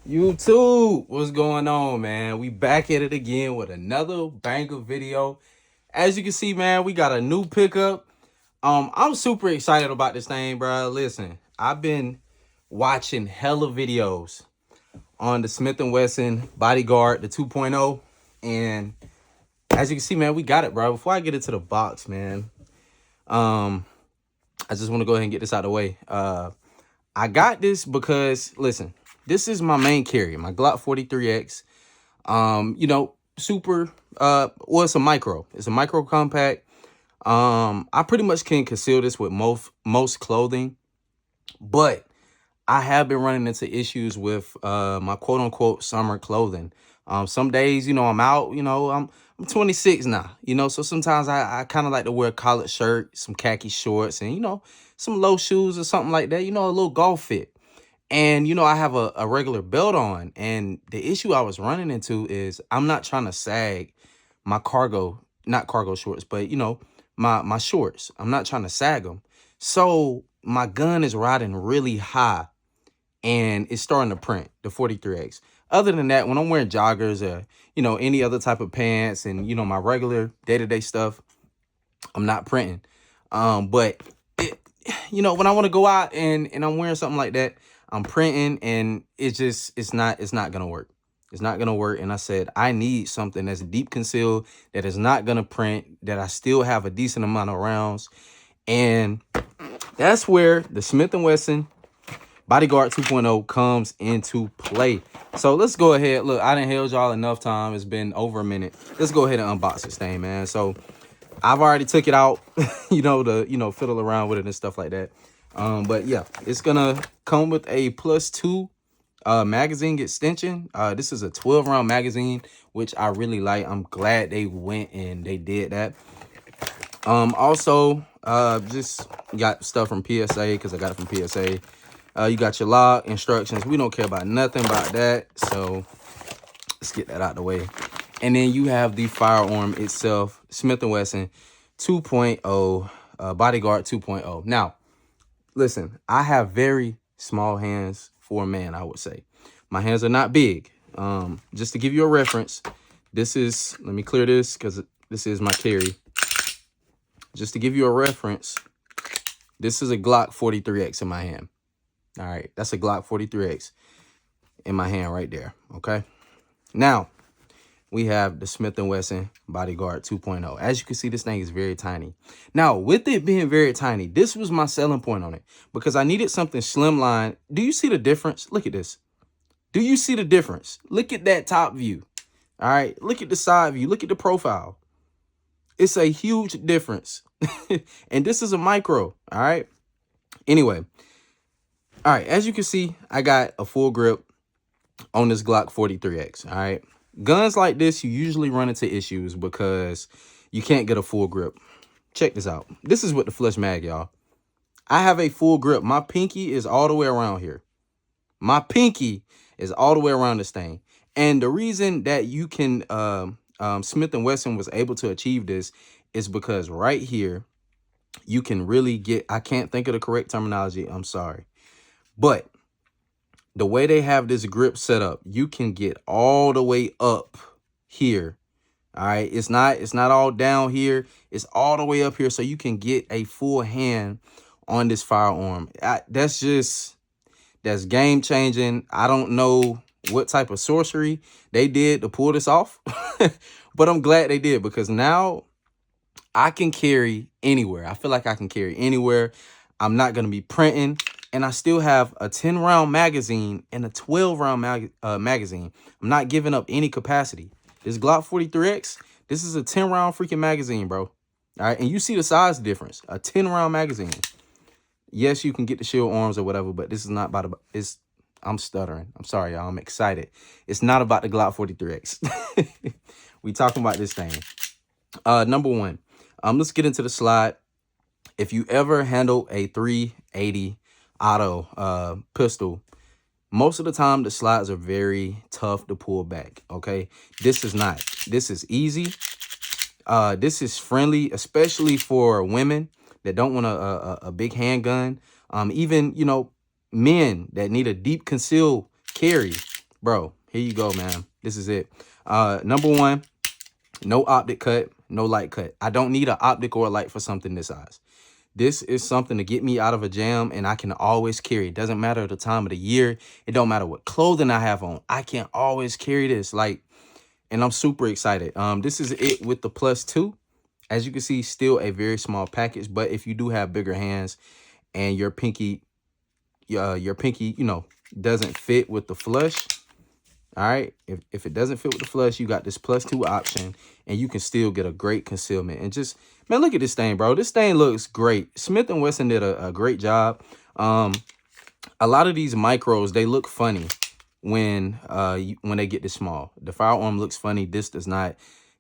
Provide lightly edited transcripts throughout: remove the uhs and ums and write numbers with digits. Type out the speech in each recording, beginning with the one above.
YouTube, what's going on, man? We back at it again with another banger video. As you can see, man, we got a new pickup. I'm super excited about this thing, bro. Listen, I've been watching hella videos on the Smith & Wesson Bodyguard, the 2.0, and as you can see, man, we got it, bro. Before I get into the box, man, I just want to go ahead and get this out of the way. I got this because, listen, this is my main carry, my Glock 43X. Super, well, it's a micro. It's a micro compact. I pretty much can conceal this with most clothing, but I have been running into issues with my quote unquote summer clothing. Some days, I'm out, I'm 26 now, so sometimes I kind of like to wear a collared shirt, some khaki shorts, and some low shoes or something like that, a little golf fit. And, I have a regular belt on. And the issue I was running into is I'm not trying to sag my not cargo shorts, but, my shorts. I'm not trying to sag them. So my gun is riding really high and it's starting to print, the 43X. Other than that, when I'm wearing joggers or, any other type of pants and, my regular day-to-day stuff, I'm not printing. But it, when I want to go out and I'm wearing something like that, I'm printing and it's not gonna work. It's not gonna work. And I said, I need something that's deep concealed, that is not gonna print, that I still have a decent amount of rounds. And that's where the Smith & Wesson Bodyguard 2.0 comes into play. So let's go ahead. Look, I done held y'all enough time. It's been over a minute. Let's go ahead and unbox this thing, man. So I've already took it out, to, fiddle around with it and stuff like that. But yeah, it's gonna come with a +2 magazine extension. This is a 12-round magazine, which I really like. I'm glad they went and they did that. Also, just got stuff from PSA because I got it from PSA. You got your lock instructions. We don't care about nothing about that. So let's get that out of the way. And then you have the firearm itself, Smith & Wesson 2.0, Bodyguard 2.0. Now, listen, I have very small hands for a man, I would say. My hands are not big. Just to give you a reference, this is, let me clear this because this is my carry. Just to give you a reference, this is a Glock 43X in my hand. All right, that's a Glock 43X in my hand right there, okay? Now, we have the Smith & Wesson Bodyguard 2.0. As you can see, this thing is very tiny. Now, with it being very tiny, this was my selling point on it because I needed something slimline. Do you see the difference? Look at this. Do you see the difference? Look at that top view. All right, look at the side view. Look at the profile. It's a huge difference. And this is a micro, all right? Anyway, all right, as you can see, I got a full grip on this Glock 43X, all right? Guns like this, you usually run into issues because you can't get a full grip. Check this out. This is with the flush mag, y'all. I have a full grip. My pinky is all the way around here. My pinky is all the way around this thing. And the reason that you can, Smith & Wesson was able to achieve this is because right here, you can really get, I can't think of the correct terminology. I'm sorry. But the way they have this grip set up, you can get all the way up here. All right. It's not all down here. It's all the way up here. So you can get a full hand on this firearm. That's game changing. I don't know what type of sorcery they did to pull this off, but I'm glad they did because now I can carry anywhere. I feel like I can carry anywhere. I'm not going to be printing. And I still have a 10-round magazine and a 12-round magazine. I'm not giving up any capacity. This Glock 43X, this is a 10-round freaking magazine, bro. All right, and you see the size difference. A 10-round magazine. Yes, you can get the shield arms or whatever, but this is not about the... I'm stuttering. I'm sorry, y'all. I'm excited. It's not about the Glock 43X. We talking about this thing. Number one, let's get into the slide. If you ever handle a 380 auto pistol, most of the time the slides are very tough to pull back. Okay, this is not. This is easy. This is friendly, especially for women that don't want a big handgun. Even men that need a deep concealed carry. bro, here you go, man. This is it. Number one, no optic cut, no light cut. I don't need an optic or a light for something this size. This is something to get me out of a jam, and I can always carry. It doesn't matter the time of the year. It don't matter what clothing I have on. I can always carry this. Like, and I'm super excited. This is it with the +2. As you can see, still a very small package. But if you do have bigger hands and your pinky, you know, doesn't fit with the flush, all right, if it doesn't fit with the flush, you got this +2 option, and you can still get a great concealment. And just, man, look at this thing, bro. This thing looks great. Smith & Wesson did a great job. A lot of these micros, they look funny when they get this small. The firearm looks funny. This does not.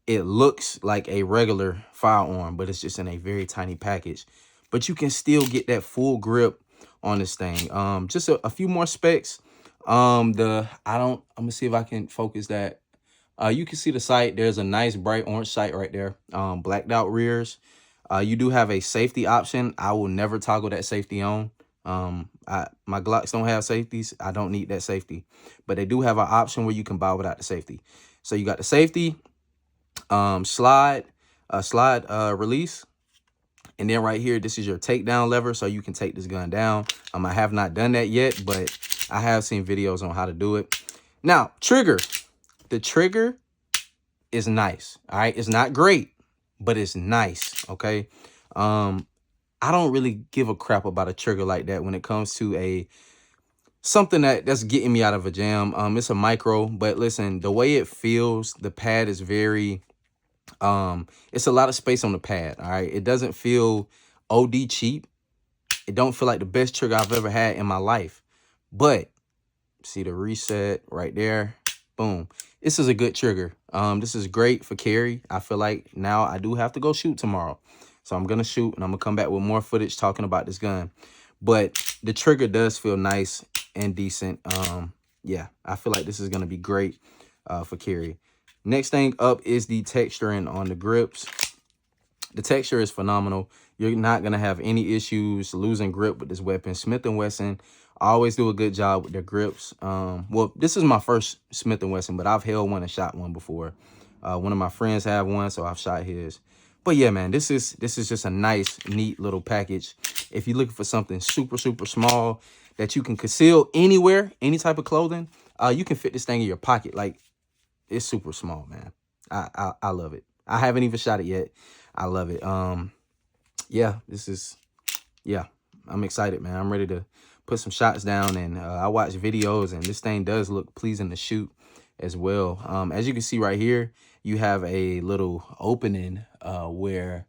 It looks like a regular firearm, but it's just in a very tiny package. But you can still get that full grip on this thing. Just a few more specs. I'm gonna see if I can focus that. You can see the sight. There's a nice bright orange sight right there. Blacked out rears. You do have a safety option. I will never toggle that safety on. My Glocks don't have safeties. I don't need that safety, but they do have an option where you can buy without the safety. So you got the safety, slide release. And then right here, this is your takedown lever, so you can take this gun down. I have not done that yet, but I have seen videos on how to do it. Now, trigger. The trigger is nice, all right? It's not great, but it's nice, okay? I don't really give a crap about a trigger like that when it comes to something that's getting me out of a jam. It's a micro, but listen, the way it feels, the pad is very... it's a lot of space on the pad, all right? It doesn't feel OD cheap. It don't feel like the best trigger I've ever had in my life. But see the reset right there, boom. This is a good trigger. This is great for carry. I feel like now I do have to go shoot tomorrow, so I'm gonna shoot, and I'm gonna come back with more footage talking about this gun. But the trigger does feel nice and decent. Yeah, I feel like this is gonna be great for carry. Next thing up is the texturing on the grips. The texture is phenomenal. You're not going to have any issues losing grip with this weapon. Smith & Wesson always do a good job with their grips. Well, this is my first Smith & Wesson, but I've held one and shot one before. One of my friends have one, so I've shot his. But yeah, man, this is just a nice, neat little package. If you're looking for something super, super small that you can conceal anywhere, any type of clothing, you can fit this thing in your pocket. Like, it's super small, man. I love it. I haven't even shot it yet. I love it. Yeah, I'm excited, man. I'm ready to put some shots down, and I watch videos, and this thing does look pleasing to shoot as well. As you can see right here, you have a little opening where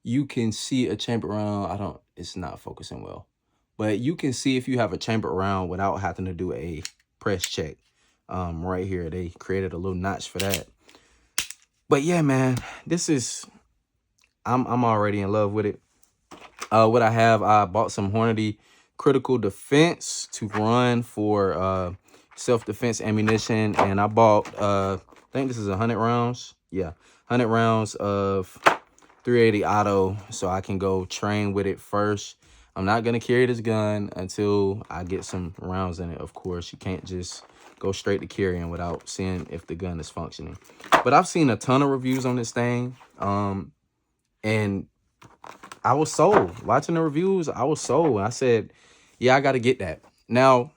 you can see a chambered round. It's not focusing well, but you can see if you have a chambered round without having to do a press check. Right here, they created a little notch for that. But yeah, man, this is, I'm already in love with it. What I bought some Hornady Critical Defense to run for self-defense ammunition, and I bought I think this is 100 rounds. Yeah, 100 rounds of 380 auto, so I can go train with it first. I'm not gonna carry this gun until I get some rounds in it. Of course, you can't just go straight to carrying without seeing if the gun is functioning. But I've seen a ton of reviews on this thing, and I was sold. Watching the reviews, I was sold. I said, yeah, I got to get that. Now,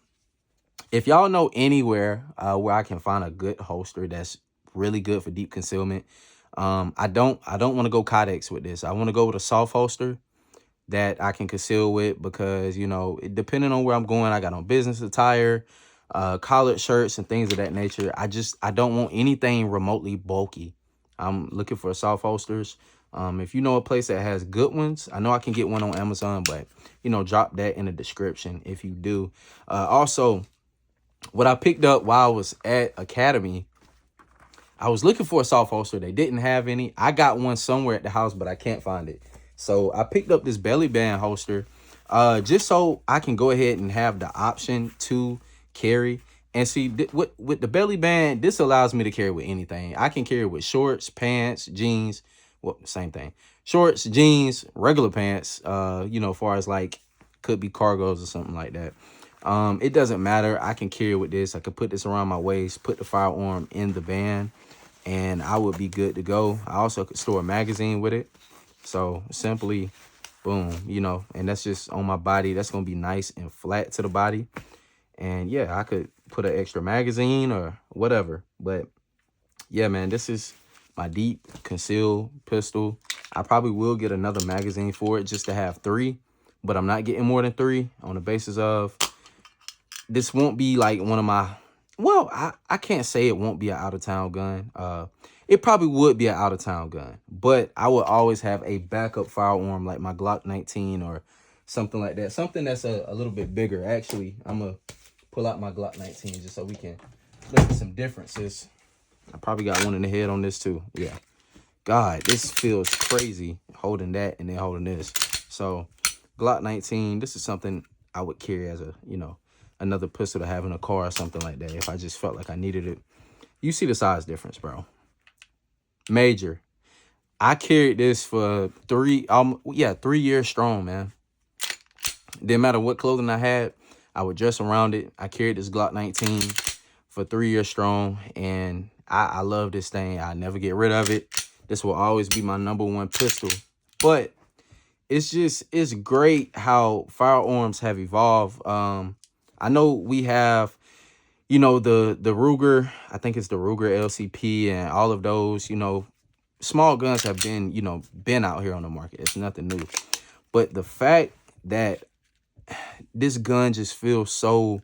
if y'all know anywhere where I can find a good holster that's really good for deep concealment, I don't want to go Codex with this. I want to go with a soft holster that I can conceal with, because, you know, depending on where I'm going, I got on business attire, collared shirts and things of that nature. I don't want anything remotely bulky. I'm looking for soft holsters. If you know a place that has good ones, I know I can get one on Amazon, but, you know, drop that in the description if you do. Also, what I picked up while I was at Academy, I was looking for a soft holster. They didn't have any. I got one somewhere at the house, but I can't find it. So I picked up this belly band holster just so I can go ahead and have the option to carry. And see, with the belly band, this allows me to carry with anything. I can carry with shorts, pants, jeans. Well, same thing. Shorts, jeans, regular pants, you know, as far as like, could be cargos or something like that. It doesn't matter. I can carry with this. I could put this around my waist, put the firearm in the band, and I would be good to go. I also could store a magazine with it. So simply, boom, you know, and that's just on my body. That's going to be nice and flat to the body. And yeah, I could put an extra magazine or whatever. But yeah, man, this is my deep concealed pistol. I probably will get another magazine for it just to have 3, but I'm not getting more than 3 on the basis of this won't be like one of my, well, I can't say it won't be an out-of-town gun. It probably would be an out-of-town gun, but I would always have a backup firearm like my Glock 19 or something like that. Something that's a little bit bigger. Actually, I'm going to pull out my Glock 19 just so we can look at some differences. I probably got one in the head on this too. Yeah. God, this feels crazy holding that and then holding this. So Glock 19, this is something I would carry as a, you know, another pistol to have in a car or something like that if I just felt like I needed it. You see the size difference, bro. Major. I carried this for 3 years strong, man. Didn't matter what clothing I had, I would dress around it. I carried this Glock 19 for 3 years strong, and I love this thing. I never get rid of it. This will always be my #1 pistol. But it's great how firearms have evolved. I know we have, you know, the Ruger, I think it's the Ruger LCP and all of those, you know, small guns have been, you know, been out here on the market. It's nothing new. But the fact that this gun just feels so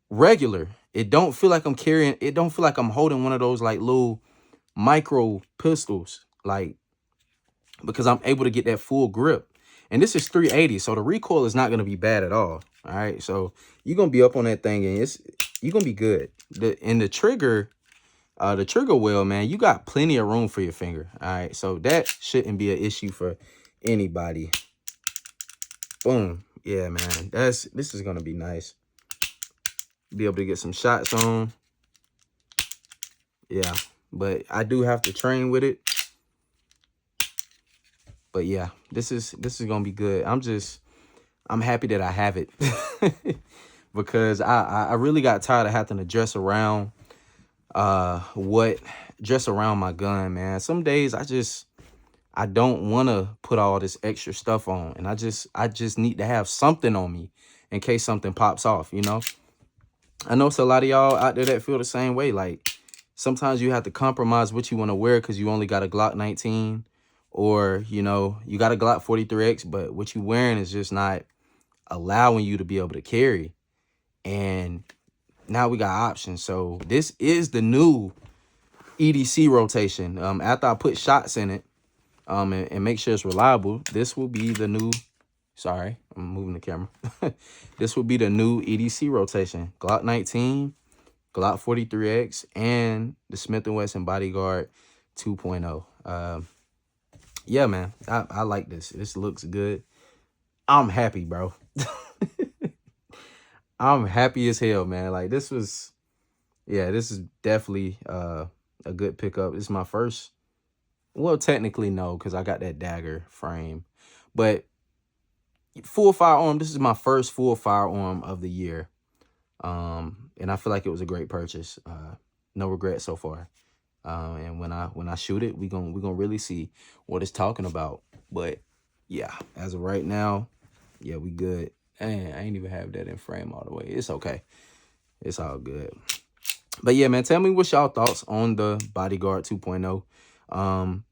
regular, it don't feel like I'm carrying, it don't feel like I'm holding one of those like little micro pistols, like, because I'm able to get that full grip. And this is 380, so the recoil is not going to be bad at all. All right, so you're going to be up on that thing, and you're going to be good. The trigger wheel, man, you got plenty of room for your finger. All right, so that shouldn't be an issue for anybody. Boom. Yeah, man, this is going to be nice. Be able to get some shots on. Yeah, but I do have to train with it. But yeah, this is gonna be good. I'm happy that I have it. Because I really got tired of having to dress around my gun, man. Some days I don't want to put all this extra stuff on, and I just need to have something on me in case something pops off, you know. I know it's a lot of y'all out there that feel the same way. Like, sometimes you have to compromise what you want to wear because you only got a Glock 19, or, you know, you got a Glock 43X, but what you wearing is just not allowing you to be able to carry. And now we got options. So this is the new EDC rotation. After I put shots in it, and make sure it's reliable, this will be the new, sorry, I'm moving the camera. This will be the new EDC rotation. Glock 19, Glock 43X, and the Smith & Wesson BODYGAURD 2.0. Yeah, man, I like this. This looks good. I'm happy, bro. I'm happy as hell, man. Like, this is definitely a good pickup. This is my first, well, technically no, because I got that dagger frame, but full firearm. This is my first full firearm of the year, and I feel like it was a great purchase. No regrets so far. And when I shoot it, we gonna really see what it's talking about. But yeah, as of right now, yeah, we good. And I ain't even have that in frame all the way. It's okay. It's all good. But yeah, man, tell me what's y'all thoughts on the BODYGAURD 2.0.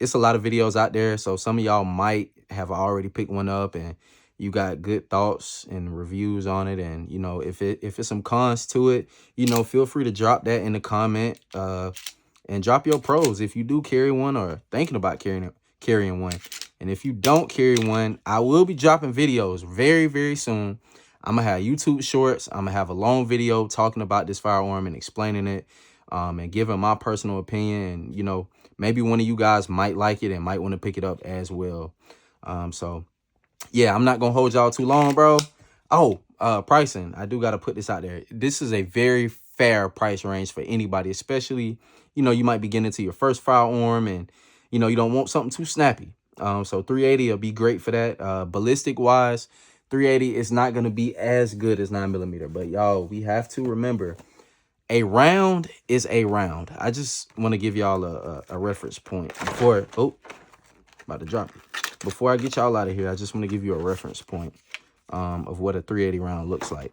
It's a lot of videos out there, so some of y'all might have already picked one up and you got good thoughts and reviews on it. And, you know, if it's some cons to it, you know, feel free to drop that in the comment, and drop your pros if you do carry one or thinking about carrying one. And if you don't carry one, I will be dropping videos very, very soon. I'm going to have YouTube shorts. I'm going to have a long video talking about this firearm and explaining it, and giving my personal opinion. And, you know, maybe one of you guys might like it and might want to pick it up as well. So, yeah, I'm not going to hold y'all too long, bro. Oh, pricing. I do got to put this out there. This is a very fair price range for anybody, especially, you know, you might be getting into your first firearm and, you know, you don't want something too snappy. So 380 will be great for that. Ballistic wise, 380 is not going to be as good as 9mm. But y'all, we have to remember, a round is a round. I just want to give y'all a reference point before, oh, about to drop it. Before I get y'all out of here, I just want to give you a reference point of what a 380 round looks like.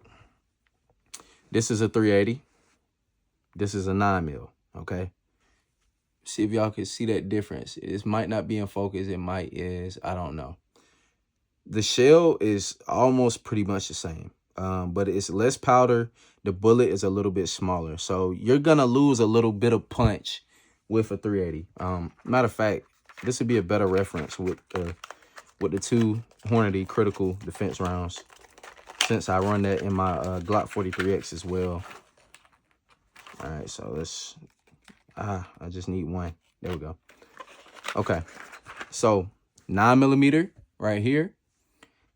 This is a 380. This is a 9mm, okay? See if y'all can see that difference. This might not be in focus. It might is. I don't know. The shell is almost pretty much the same, but it's less powder. The bullet is a little bit smaller. So you're going to lose a little bit of punch with a 380. Matter of fact, this would be a better reference with the 2 Hornady critical defense rounds, since I run that in my Glock 43X as well. All right, so let's, I just need one. There we go. Okay, so 9mm right here.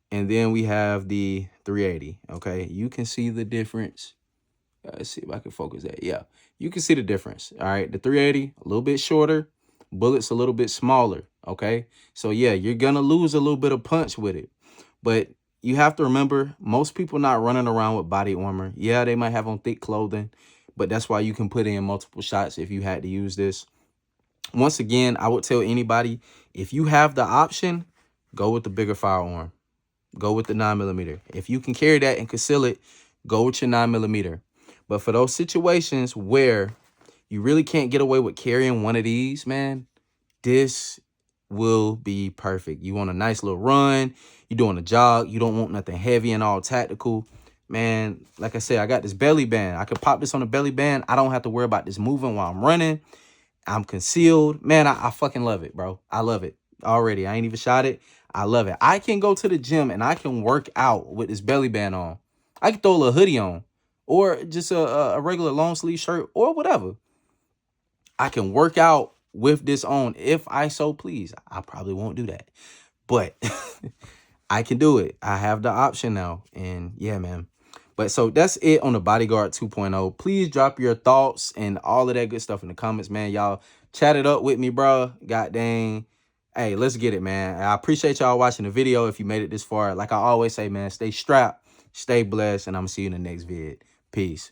And then we have the 380, okay? You can see the difference. Let's see if I can focus that. Yeah, you can see the difference, all right? The 380, a little bit shorter, bullets a little bit smaller, okay? So, yeah, you're going to lose a little bit of punch with it. But you have to remember, most people not running around with body armor. Yeah, they might have on thick clothing, but that's why you can put in multiple shots if you had to use this. Once again, I would tell anybody, if you have the option, go with the bigger firearm. Go with the 9mm. If you can carry that and conceal it, go with your 9mm. But for those situations where you really can't get away with carrying one of these, man, this will be perfect. You want a nice little run. You're doing a jog. You don't want nothing heavy and all tactical. Man, like I said, I got this belly band. I can pop this on a belly band. I don't have to worry about this moving while I'm running. I'm concealed. Man, I fucking love it, bro. I love it already. I ain't even shot it. I love it. I can go to the gym and I can work out with this belly band on. I can throw a little hoodie on or just a regular long sleeve shirt or whatever. I can work out with this on if I so please. I probably won't do that, but I can do it. I have the option now. And yeah, man. But so that's it on the Bodyguard 2.0. Please drop your thoughts and all of that good stuff in the comments, man. Y'all chat it up with me, bro. God dang. Hey, let's get it, man. I appreciate y'all watching the video. If you made it this far, like I always say, man, stay strapped, stay blessed, and I'm going to see you in the next vid. Peace.